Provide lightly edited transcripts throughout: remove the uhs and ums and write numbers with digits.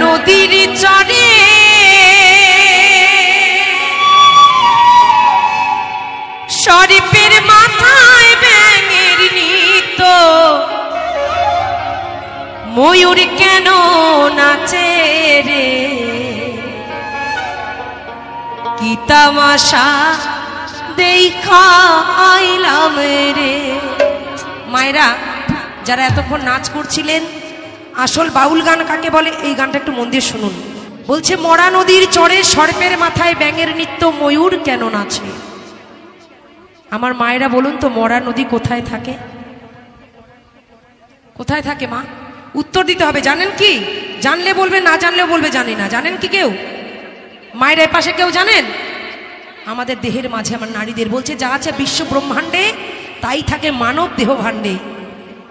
নদীর চরে সর্পের মাথায় ব্যাঙের নিত ময়ূর কেন নাচে রে কি তামাশা দেখা আইলাম রে। মায়েরা যারা এতক্ষণ নাচ করছিলেন, আসল বাউল গান কাকে বলে এই গানটা একটু মন দিয়ে শুনুন। বলছে মরা নদীর চরে সর্পের মাথায় ব্যাঙের নৃত্য ময়ূর কেন নাচে। আমার মায়েরা বলুন তো মরা নদী কোথায় থাকে? কোথায় থাকে মা? উত্তর দিতে হবে। জানেন কি? জানলে বলবে, না জানলেও বলবে জানি না। জানেন কি কেউ? মায়ের পাশে কেউ জানেন? আমাদের দেহের মাঝে আমার নারীদের বলছে যা আছে বিশ্ব ব্রহ্মাণ্ডে তাই থাকে মানব দেহ ভাণ্ডে।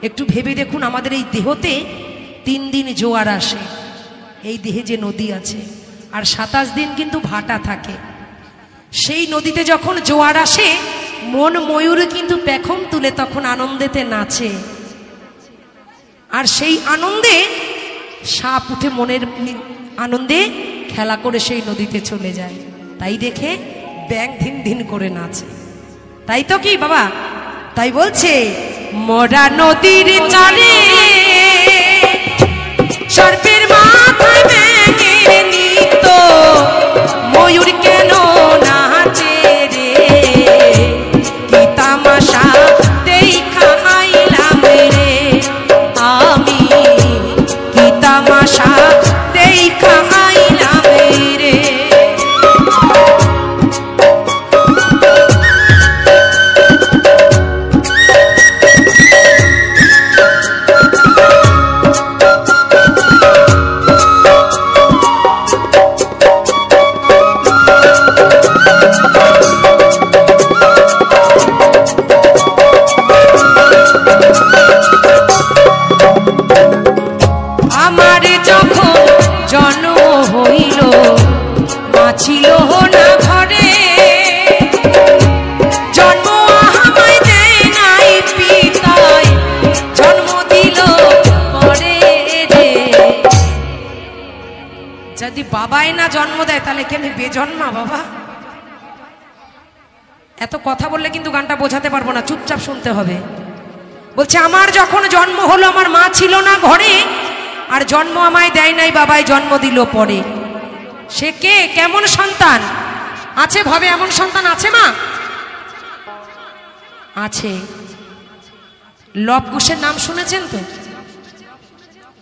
একটু ভেবে দেখুন, আমাদের এই দেহতে 3 দিন জোয়ার আসে, এই দেহে যে নদী আছে, আর 27 দিন কিন্তু ভাটা থাকে। সেই নদীতে যখন জোয়ার আসে মন ময়ূর কিন্তু পেখম তুলে তখন আনন্দেতে নাচে, আর সেই আনন্দে সাপ উঠে মনের আনন্দে খেলা করে সেই নদীতে চলে যায়। তাই দেখে ব্যাঙ ধিন ধিন করে নাচে। তাই তো কি বাবা? তাই বলছে মরা নদীর চরে সর্পের মাথায় ব্যাঙের নৃত্য ময়ূর কেন নাচে রে কি তামাশা দেখা আইলাম রে আমি কি তামাশা দেখা আইলাম রে। যদি বাবাই না জন্ম দেয় তাহলে কি আমি বেজন্মা বাবা? এত কথা বললে কিন্তু গানটা বোঝাতে পারবো না, চুপচাপ শুনতে হবে। বলছে আমার যখন জন্ম হলো আমার মা ছিল না ঘরে, আর জন্ম আমায় দেয় নাই বাবাই জন্ম দিল পরে। সে কে? কেমন সন্তান আছে ভাবে? এমন সন্তান আছে মা? আছে। লব কুশের নাম শুনেছেন তো?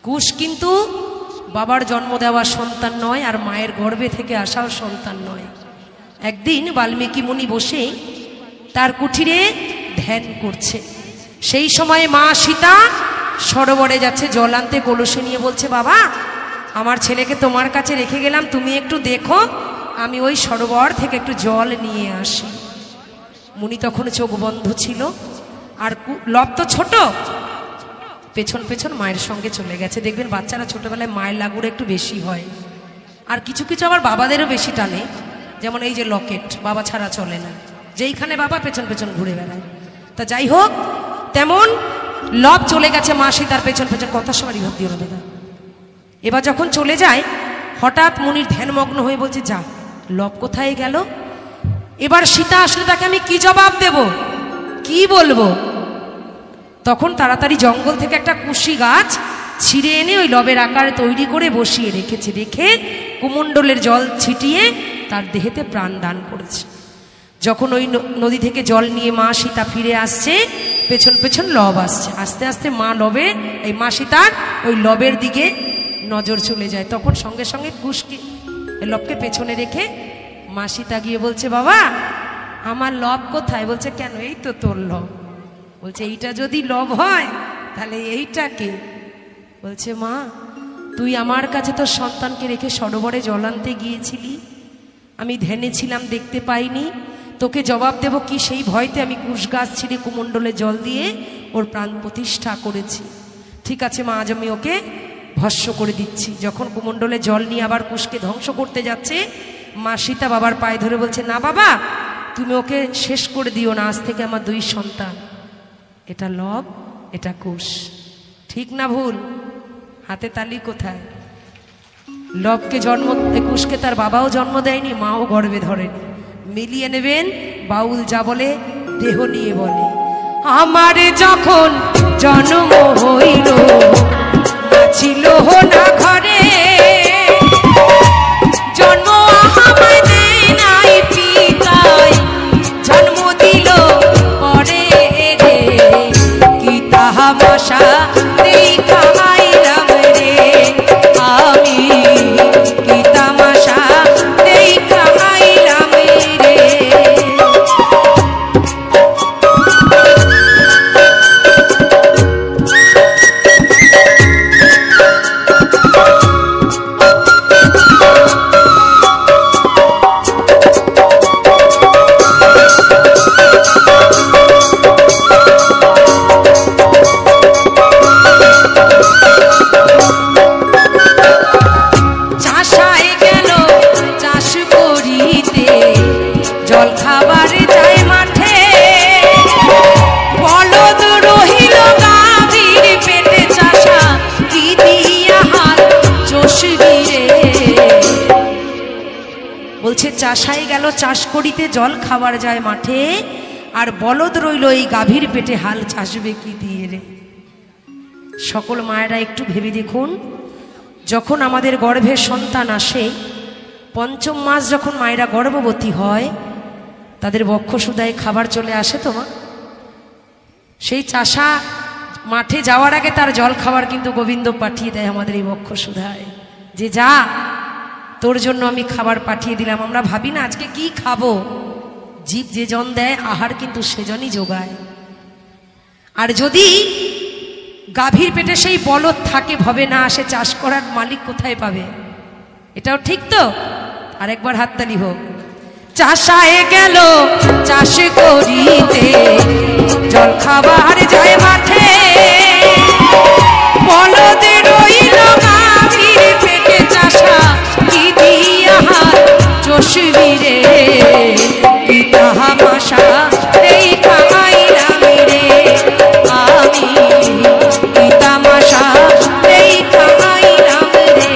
কুশ কিন্তু বাবার জন্ম দেওয়া সন্তান নয়, আর মায়ের গর্ভে থেকে আসাও সন্তান নয়। একদিন বাল্মীকি মুনি বসে তার কুঠিরে ধ্যান করছে। সেই সময়ে মা সীতা সরোবরে যাচ্ছে জল আনতে, কলসি নিয়ে। বলছে বাবা আমার ছেলেকে তোমার কাছে রেখে গেলাম, তুমি একটু দেখো, আমি ওই সরোবর থেকে একটু জল নিয়ে আসি। মুনি তখন চোখ বন্ধ ছিল, আর লব তো ছোট, পেছন পেছন মায়ের সঙ্গে চলে গেছে। দেখবেন বাচ্চারা ছোটবেলায় মায়ের লাগুড়ে একটু বেশি হয়, আর কিছু কিছু আবার বাবাদেরও বেশি টানে। যেমন এই যে লকেট, বাবা ছাড়া চলে না, যেইখানে বাবা পেছন পেছন ঘুরে বেড়ায়। তা যাই হোক, তেমন লব চলে গেছে মা সীতার পেছন পেছন। কথা সবারই ভাব দিও না দাদা। এবার যখন চলে যায়, হঠাৎ মুনির ধ্যানমগ্ন হয়ে বলছে যা, লব কোথায় গেল? এবার সীতা আসলে তাকে আমি কি জবাব দেব, কি বলবো? তখন তাড়াতাড়ি জঙ্গল থেকে একটা কুশি গাছ ছিঁড়ে এনে ওই লবের আকারে তৈরি করে বসিয়ে রেখেছে। রেখে কুমণ্ডলের জল ছিটিয়ে তার দেহেতে প্রাণ দান করেছে। যখন ওই নদী থেকে জল নিয়ে মা সীতা ফিরে আসছে, পেছন পেছন লব আসছে। আস্তে আস্তে মা লবে, এই মা সীতার ওই লবের দিকে নজর চলে যায়। তখন সঙ্গে সঙ্গে কুশকে লবকে পেছনে রেখে মা সীতা গিয়ে বলছে বাবা আমার লব কোথায়? বলছে কেন? এই তো তোর লব। বলছে এইটা যদি লব হয় তাহলে এইটা কে? বলছে মা তুই আমার কাছে তোর সন্তানকে রেখে সরোবরে জল আনতে গিয়েছিলি, আমি ধ্যানে ছিলাম, দেখতে পাইনি, তোকে জবাব দেব কি সেই ভয়তে আমি কুশ গাছ ছিঁড়ে কুমণ্ডলে জল দিয়ে ওর প্রাণ প্রতিষ্ঠা করেছি। ঠিক আছে মা, আজ আমি ওকে ভস্য করে দিচ্ছি। যখন কুমণ্ডলে জল নিয়ে আবার কুশকে ধ্বংস করতে যাচ্ছে, মা সীতা বাবার পায়ে ধরে বলছে না বাবা তুমি ওকে শেষ করে দিও না, আজ থেকে আমার 2 সন্তান, এটা লব এটা কুশ। ঠিক না ভুল? হাতে তালি কোথায়? লবকে জন্ম, কুশকে তার বাবাও জন্ম দেয়নি, মাও গর্ভে ধরেনি। মিলিয়ে নেবেন, বাউল যা বলে দেহ নিয়ে বলে। আমার যখন জন্ম হইল ছিল না ঘরে, জন্ম আমায় দেয় নাই পিতায়, জন্ম দিল পরে রে, কি তাহা বাসা দেখা আইলাম রে, আমি কি তামাশা দেখা আইলাম রে। বলছে চাষাই গেল চাষ করিতে, জল খাবার যায় মাঠে, আর বলদ রইল এই গাভীর পেটে, হাল চাষবে কি দিয়ে রে। সকল মায়েরা একটু ভেবে দেখুন, যখন আমাদের গর্ভে সন্তান আসে, পঞ্চম মাস যখন মায়েরা গর্ভবতী হয়, তাদের বক্ষসুদায় খাবার চলে আসে তো মা। সেই চাষা মাঠে যাওয়ার আগে তার জল খাবার কিন্তু গোবিন্দ পাঠিয়ে দেয় আমাদের এই বক্ষসুদায়, যে যা তোর জন্য আমি খাবার পাঠিয়ে দিলাম। আমরা ভাবি না আজকে কি খাবো, জীব যে জন দেয় আহার কিন্তু সেজনই যোগায়। আর যদি গাভীর পেটে সেই বলদ থাকে, ভবে না আসে, চাষ করার মালিক কোথায় পাবে? এটাও ঠিক তো? আরেকবার হাততালি হোক। চাষায় গেল চাষ করিতে, জল খাবার যায় মাঠে, বলদ রইল গাভীর পেটে, চাষা কি দিয়া হাল চষবি রে, কি তাহা মাসা এই খাইলাম রে, আমি কি তামাশা এই খাইলাম রে।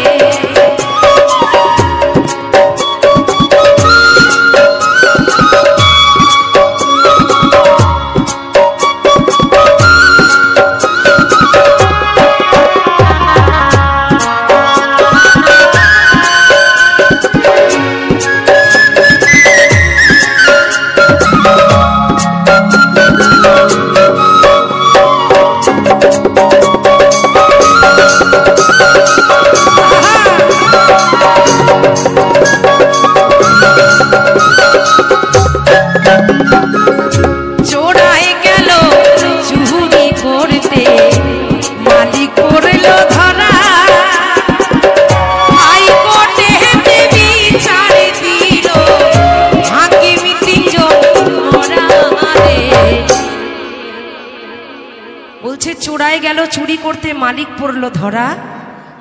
চোরাই গেল চুরি করতে, মালিক পড়ল ধরা,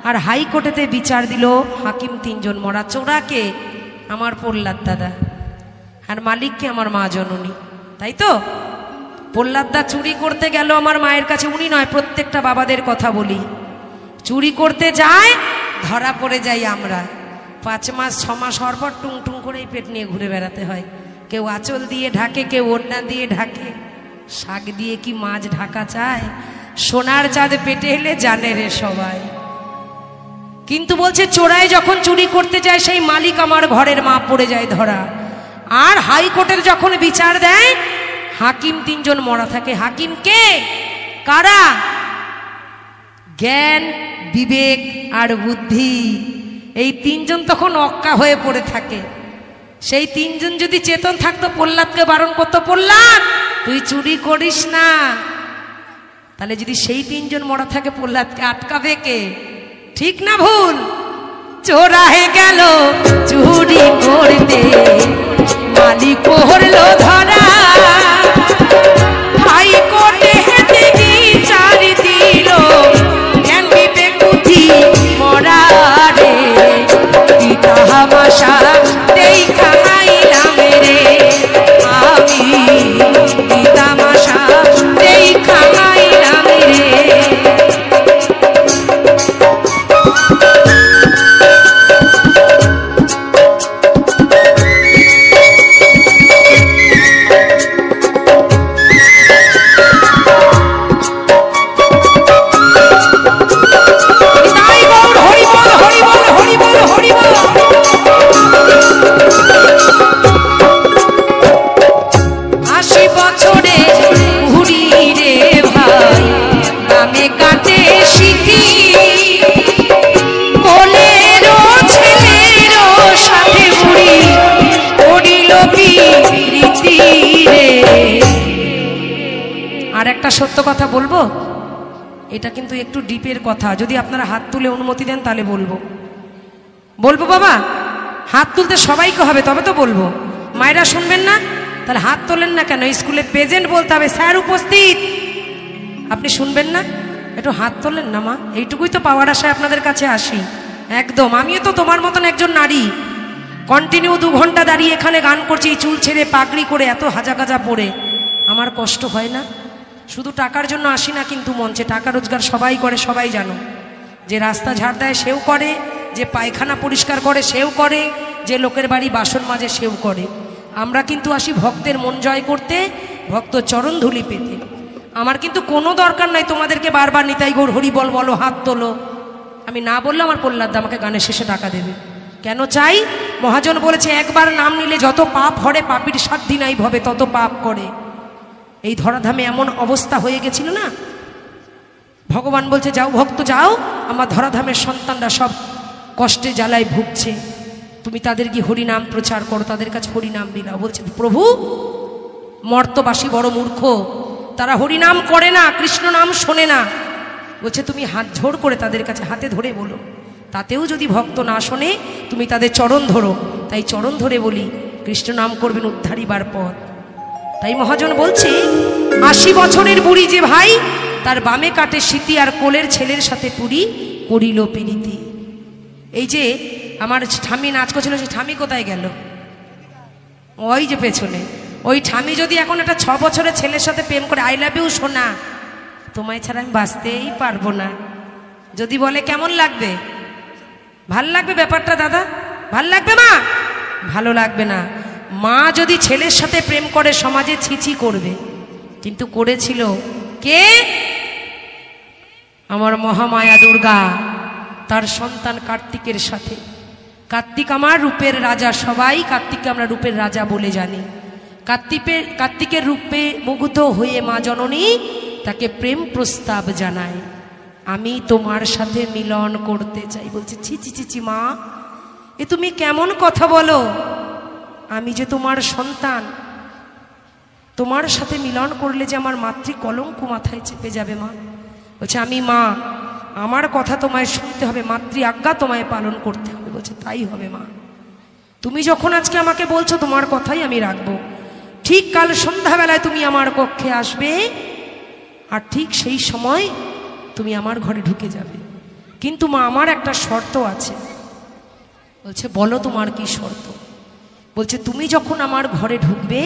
আর হাইকোর্টেতে বিচার দিল হাকিম 3 জন মরা। চোরাকে আমার প্রহ্লাদ দাদা, আর মালিককে আমার মা জননী, তাই তো? প্রহ্লাদ দা চুরি করতে গেল আমার মায়ের কাছে, উনি নয়, প্রত্যেকটা বাবাদের কথা বলি। চুরি করতে যায়, ধরা পড়ে যাই আমরা। 5 মাস 6 মাস হওয়ার পর টুং টুং করেই পেট নিয়ে ঘুরে বেড়াতে হয়। কেউ আঁচল দিয়ে ঢাকে, কেউ ওড়না দিয়ে ঢাকে। শাক দিয়ে কি মাছ ঢাকা চায়? সোনার চাঁদ পেটে এলে জানে রে সবাই। কিন্তু বলছে চোরাই যখন চুরি করতে যায়, সেই মালিক আমার ঘরের মা পড়ে যায় ধরা। আর হাইকোর্টের যখন বিচার দেয়, হাকিম 3 জন মরা থাকে। হাকিম কে? কারা? জ্ঞান, বিবেক আর বুদ্ধি, এই 3 জন তখন অক্কা হয়ে পড়ে থাকে। সেই 3 জন যদি চেতন থাকতো, প্রহ্লাদকে বারণ করতো, প্রহ্লাদ তুই চুরি করিস না। তাহলে যদি সেই 3 জন মরা থাকে, প্রহ্লাদকে আটকাবে কে? ঠিক না ভুল? চোরাই গেল চুরি করতে, মালিক পড়ল ধরা, হাইকোর্টে হেঁটে বিচার দিল, জ্ঞান বিবেক বুদ্ধি মরা রে, কি তামাশা দেখা আইলাম রে, আমি কি তামাশা দেখা আইলাম রে। আর একটা সত্য কথা বলবো, এটা কিন্তু একটু ডিপের কথা, যদি আপনারা হাত তুলে অনুমতি দেন তাহলে বলবো। বলবো বাবা? হাত তুলতে সবাইকে হবে, তবে তো বলবো। মায়েরা শুনবেন না? তাহলে হাত তোলেন না কেন? স্কুলে প্রেজেন্ট বলতে হবে, স্যার উপস্থিত। আপনি শুনবেন না? একটু হাত তোলেন না মা, এইটুকুই তো পাওয়ার আশায় আপনাদের কাছে আসি। একদম, আমিও তো তোমার মতন একজন নারী, কন্টিনিউ 2 ঘন্টা দাঁড়িয়ে এখানে গান করছি, চুল ছেড়ে পাগড়ি করে, এত হাজা গাজা পরে। আমার কষ্ট হয় না? শুধু টাকার জন্য আসি না কিন্তু মঞ্চে, টাকা রোজগার সবাই করে, সবাই জানো। যে রাস্তা ঝাড় দেয় সেও করে, যে পায়খানা পরিষ্কার করে সেও করে, যে লোকের বাড়ি বাসন মাজে সেও করে। আমরা কিন্তু আসি ভক্তের মন জয় করতে, ভক্ত চরণ ধুলি পেতে। আমার কিন্তু কোনো দরকার নাই তোমাদেরকে বারবার নিতাই গৌর হরি বল বলো, হাত তোলো। আমি না বললে আমার প্রহ্লাদ আমাকে গানের শেষে টাকা দেবে। কেন চাই? মহাজন বলেছে, একবার নাম নিলে যত পাপ হরে, পাপীর সাধ্যি নাই ভবে তত পাপ করে। এই ধরাধামে এমন অবস্থা হয়ে গেছিল না, ভগবান বলছে যাও ভক্ত যাও, আমার ধরাধামের সন্তানরা সব কষ্টে জ্বালায় ভুগছে, তুমি তাদের গিয়ে হরিনাম প্রচার করো, তাদের কাছে হরিনাম বিলাও। বলছে প্রভু, মর্তবাসী বড় মূর্খ, তারা হরিনাম করে না, কৃষ্ণ নাম শোনে না। বলছে তুমি হাত জোড় করে তাদের কাছে হাতে ধরে বলো, তাতেও যদি ভক্ত না শোনে তুমি তাদের চরণ ধরো। তাই চরণ ধরে বলি, কৃষ্ণ নাম করবেন উদ্ধারিবার পথ। তাই মহাজন বলছে, 80 বছরের বুড়ি যে ভাই, তার বামে কাটে স্মৃতি, আর কোলের ছেলের সাথে পুরি করিল প্রীতি। এই যে আমার ঠামি নাচ করছিল, সে ঠামি কোথায় গেল? ওই যে পেছনে। ওই ঠামি যদি এখন একটা 6 বছরের ছেলের সাথে প্রেম করে, আই লাভ ইউ সোনা, তোমায় ছাড়া আমি বাঁচতেই পারবো না, যদি বলে কেমন লাগবে? ভাল লাগবে ব্যাপারটা দাদা? ভাল লাগবে মা? ভালো লাগবে না। মা যদি ছেলের সাথে প্রেম করে সমাজে ছিছি করবে, কিন্তু করেছিল কে? আমার মহামায়া দুর্গা তার সন্তান কার্তিকের সাথে। কার্তিক আমার রূপের রাজা, সবাই কার্তিককে আমরা রূপের রাজা বলে জানি। কার্তিকের রূপে মুগ্ধ হয়ে মা জননী তাকে প্রেম প্রস্তাব জানায়, আমি তোমার সাথে মিলন করতে চাই। বলছে ছি ছি ছি ছি মা, এ তুমি কেমন কথা বলো? আমি যে তোমার সন্তান, তোমার সাথে মিলন করলে যে আমার মাতৃ কলঙ্ক মাথায় চেপে যাবে মা। বলছে আমি মা, আমার কথা তোমায় শুনতে হবে, মাতৃ আজ্ঞা তোমায় পালন করতে হবে। বলছে তাই হবে মা, তুমি যখন আজকে আমাকে বলছো তোমার কথাই আমি রাখবো। ঠিক কাল সন্ধ্যাবেলায় তুমি আমার কক্ষে আসবে, আর ঠিক সেই সময় তুমি আমার ঘরে ঢুকে যাবে। কিন্তু মা আমার একটা শর্ত আছে। বলছে বলো তোমার কি শর্ত? বলছে তুমি যখন আমার ঘরে ঢুকবে,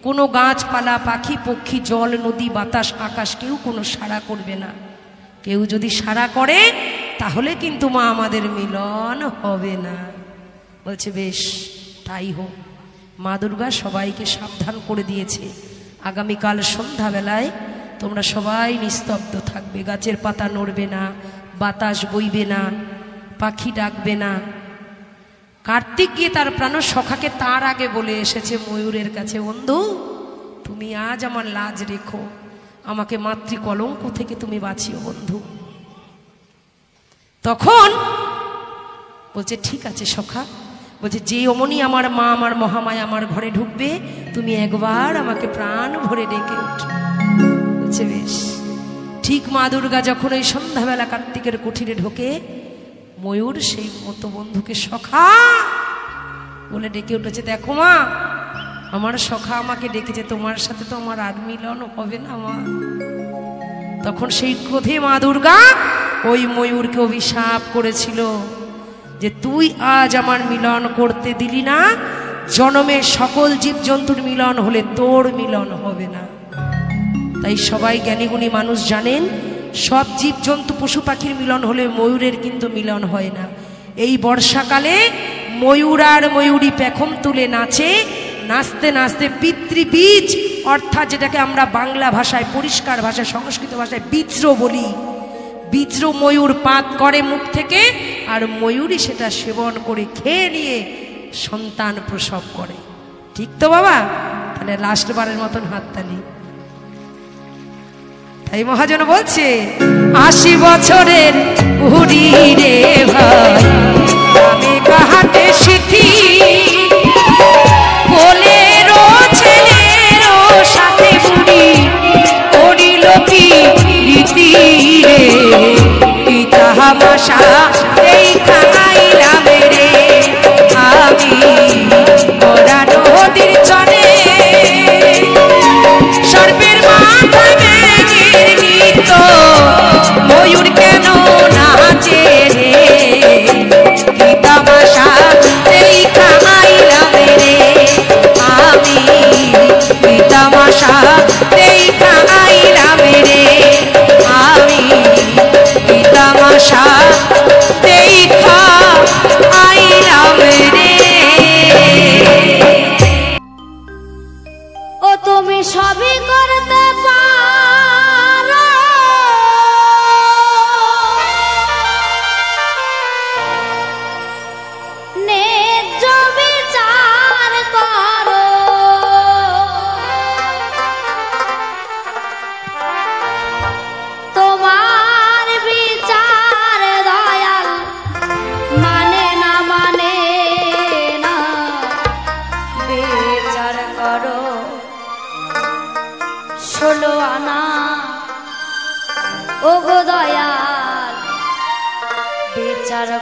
কোনো গাছপালা, পাখি পক্ষী, জল, নদী, বাতাস, আকাশ কেউ কোনো সাড়া করবে না। কেউ যদি সাড়া করে তাহলে কিন্তু মা আমাদের মিলন হবে না। বলছে বেশ তাই হোক। মা দুর্গা সবাইকে সাবধান করে দিয়েছে, আগামীকাল সন্ধ্যাবেলায় তোমরা সবাই নিস্তব্ধ থাকবে, গাছের পাতা নড়বে না, বাতাস বইবে না, পাখি ডাকবে না। কার্তিক গিয়ে তার প্রাণ সখাকে তার আগে বলে এসেছে ময়ূরের কাছে, বন্ধু তুমি আজ আমার লাজ রেখো, আমাকে মাতৃ কলঙ্ক থেকে তুমি বাঁচিও বন্ধু। তখন বলছে ঠিক আছে সখা। বলছে যে অমনি আমার মা, আমার মহামায়া আমার ঘরে ঢুকবে, তুমি একবার আমাকে প্রাণ ভরে ডেকে উঠো। বলছে বেশ। ঠিক মা দুর্গা যখন ওই সন্ধ্যাবেলা কার্তিকের কুঠিরে ঢোকে, ময়ূর সেই মতো বন্ধুকে সখা বলে ডেকে উঠেছে। দেখো মা, আমার সখা আমাকে ডেকেছে, তোমার সাথে তো আমার আর মিলন হবে না মা। তখন সেই ক্রোধে মা দুর্গা ওই ময়ূরকে অভিশাপ করেছিল যে তুই আজ আমার মিলন করতে দিলি না, জনমে সকল জীবজন্তুর মিলন হলে তোর মিলন হবে না। তাই সবাই জ্ঞানীগুণী মানুষ জানেন, সব জীবজন্তু পশু পাখির মিলন হলে ময়ূরের কিন্তু মিলন হয় না। এই বর্ষাকালে ময়ূর আর ময়ূরী পেখম তুলে নাচে, নাচতে নাচতে পিতৃবীজ অর্থাৎ যেটাকে আমরা বাংলা ভাষায়, পরিষ্কার ভাষায়, সংস্কৃত ভাষায় বীজ্র বলি, বীজ্র ময়ূর পাত করে মুখ থেকে, আর ময়ূরী সেটা সেবন করে খেয়ে নিয়ে সন্তান প্রসব করে। ঠিক তো বাবা? তাহলে লাস্ট বারের মতন হাততালি। তাই মহাজন বলছে 80 বছরের বুড়ি রে ভাই, আমি কাহাতে শিখি, কোলেরও ছেলেরও সাথে বুড়ি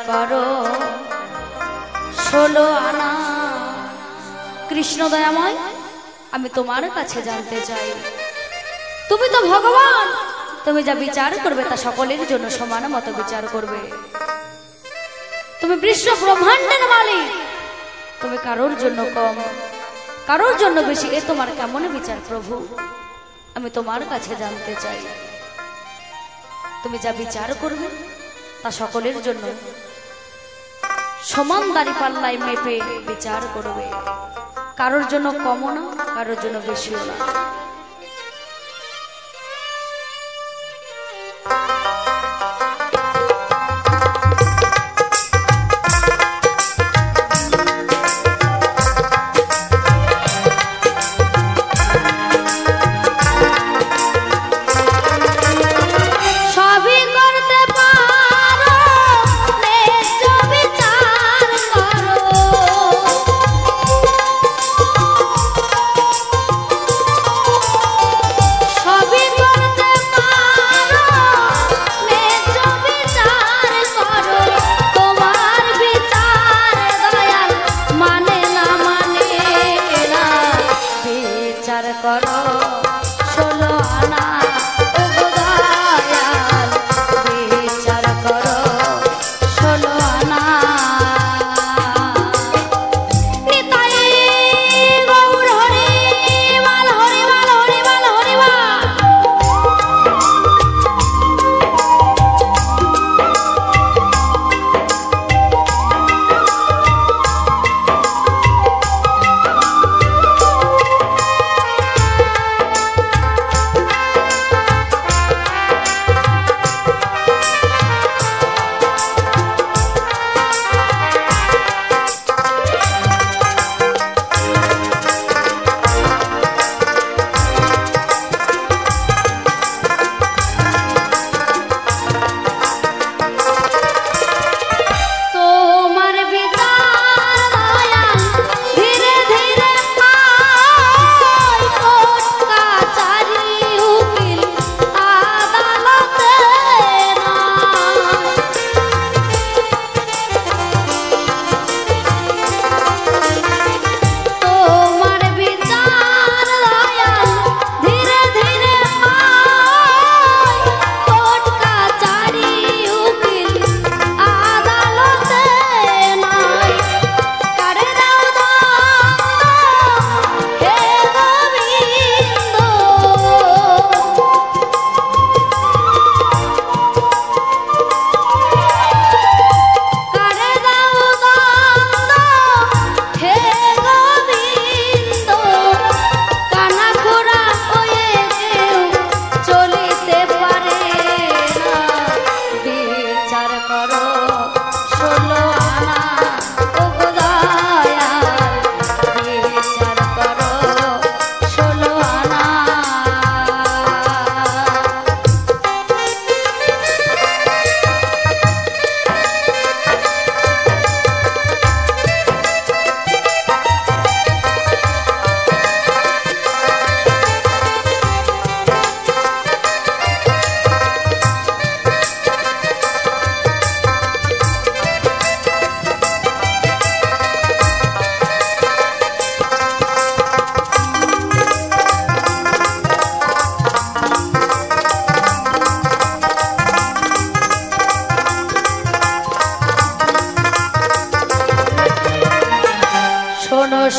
করো 16 আনা। কৃষ্ণ দয়াময়, আমি তোমার কাছে জানতে চাই, তুমি তো ভগবান, তুমি যা বিচার করবে তা সকলের জন্য সমান মতো বিচার করবে। তুমি বিশ্ব ব্রহ্মাণ্ডের মালিক, তুমি কারোর জন্য কম কারোর জন্য বেশি, এ তোমার কেমন বিচার প্রভু? আমি তোমার কাছে জানতে চাই, তুমি যা বিচার করবে তা সকলের জন্য সমান দাঁড়িপাল্লায় মেপে বিচার করবে, কারোর জন্য কমও না, কারোর জন্য বেশিও না।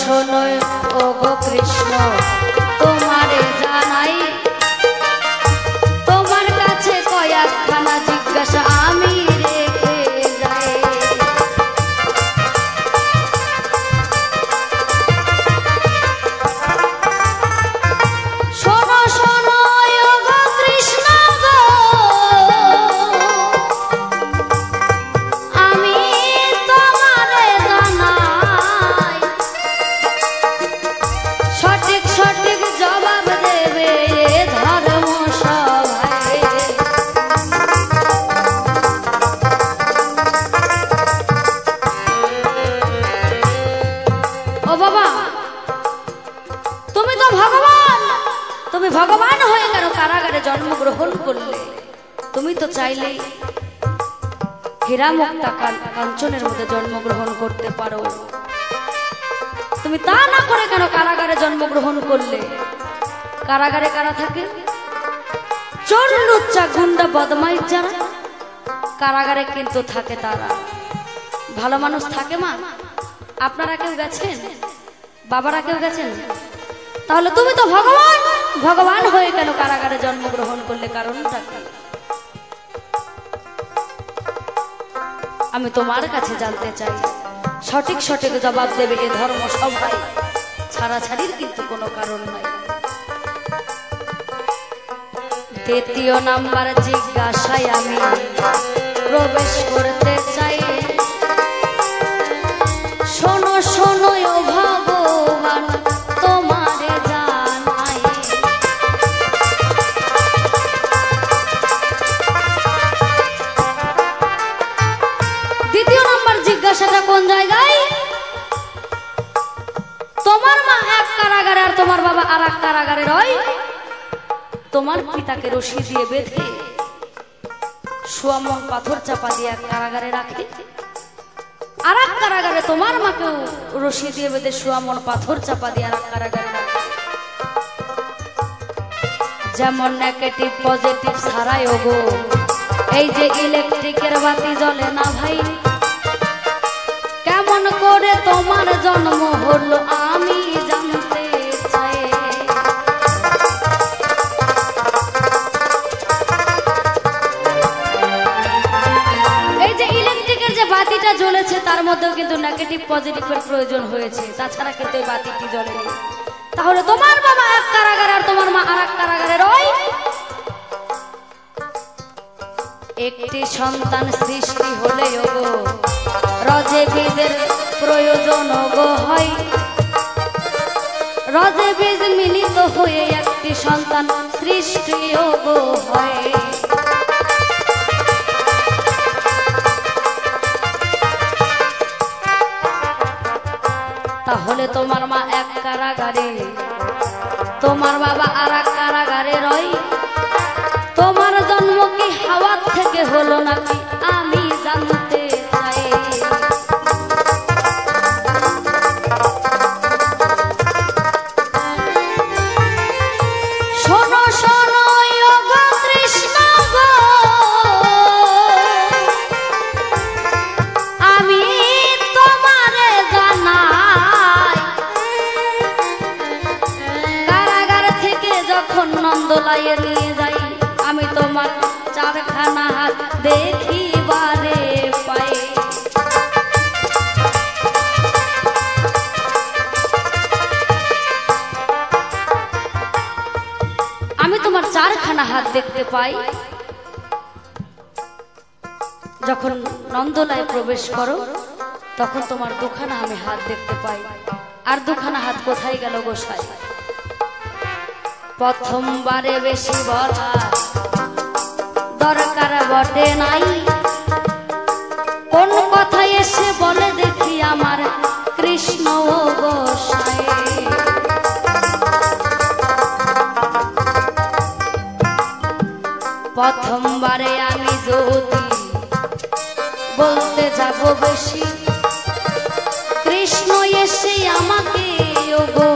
শোনো ওগো কৃষ্ণ, তোমারে জানাই, তোমার কাছে কয়েকখানা জিজ্ঞাসা আমি রেখে যাই। শোনো শোনো ওগো কৃষ্ণ গো, আমি তোমারে জানাই, সঠিক সঠিক জবাব দেবে ধর্ম সভায়। ও বাবা, তুমি তো ভগবান, তুমি ভগবান হয়ে কেন কারাগারে জন্মগ্রহণ করলে? তুমি তো চাইলে হীরা মুক্তা কাঞ্চনের মধ্যে জন্মগ্রহণ করতে পারো, তুমি তা না করে কেন কারাগারে জন্মগ্রহণ করলে? কারাগারে কারা থাকে? চোর লুচ্চা গুন্ডা বদমাইশ যারা কারাগারে কিন্তু থাকে তারা। ভালো মানুষ থাকে মা? আপনারা কেউ গেছেন? বাবারা কেউ গেছেন? তাহলে তুমি তো ভগবান, ভগবান হয়ে কেন কারাগারে জন্মগ্রহণ করলে? কারণটা কি? আমি তোমার কাছে জানতে চাই, সঠিক সঠিক জবাব দেবে এ ধর্ম সভায়, ছাড়াছাড়ির কিন্তু কোনো কারণ নাই। ৩য় নাম্বার জিজ্ঞাসায় আমি প্রবেশ করতে চাই। শোনো শোনো ও ভগবান তোমারে জানাই। ২য় নাম্বার জিজ্ঞাসাটা কোন জায়গায়? তোমার মা এক কারাগারে আর তোমার বাবা আর এক কারাগারে রয়। তোমার পিতাকে রশি দিয়ে বেঁধে সোয়ামন পাথর চাপা দিয়ে এক কারাগারে রাখে, আর এক কারাগারে তোমার মাকেও রশি দিয়ে বেঁধে সোয়ামন পাথর চাপা দিয়ে আর এক কারাগারে রাখে। যেমন নেগেটিভ পজিটিভ ছাড়াই ওগো এই যে ইলেকট্রিকের বাতি জ্বলে না ভাই, কেমন করে তোমার জন্ম হলো আমি জানতে চাই। এই যে ইলেকট্রিকের যে বাতিটা জ্বলেছে তার মধ্যেও কিন্তু নেগেটিভ পজিটিভের প্রয়োজন হয়েছে, তাছাড়া কিন্তু এই বাতিটি জ্বলেনি। তাহলে তোমার বাবা এক কারাগারে আর তোমার মা আর এক কারাগারে রয়। একটি সন্তান সৃষ্টি হলেও গো রজে বীজের প্রয়োজন গো হয়। রজে বীজ মিলিত হয়ে একটি সন্তান সৃষ্টি গো হয়। তাহলে তোমার মা এক কারাগারে, তোমার বাবা আর এক কারাগারে রয়। তোমার জন্ম কি হাওয়ার থেকে হলো নাকি আমি জানতে চাই। শোনো শোনো গো কৃষ্ণ গো, আমি তোমারে জানাই। কারাগার থেকে যখন নন্দলাইয়ে নিয়ে যাই আমি তোমার চারখানা হাত দেখিবারে পাই। আমি তোমার চারখানা হাত দেখতে পাই। যখন নন্দলায় প্রবেশ করো তখন তোমার দুখানা আমি হাত দেখতে পাই। আর দুখানা হাত কোথায় গেল গোসাই? প্রথমবারে বেশি বলা দরকার বটে নাই, কোন কথা এসে বলে দেখি আমার কৃষ্ণ ও গোসাই। প্রথমবারে আমি যদি বলতে যাব বেশি, কৃষ্ণ এসে আমাকে ওগো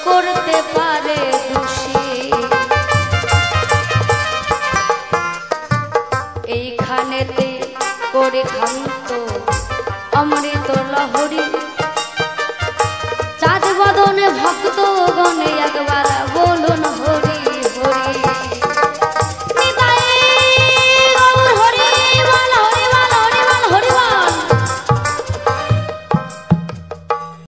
করতে পারে দোষী। এইখানেতে করে খান্ত অমৃত লহরী, চাঁদ বদনে ভক্ত গণে একবার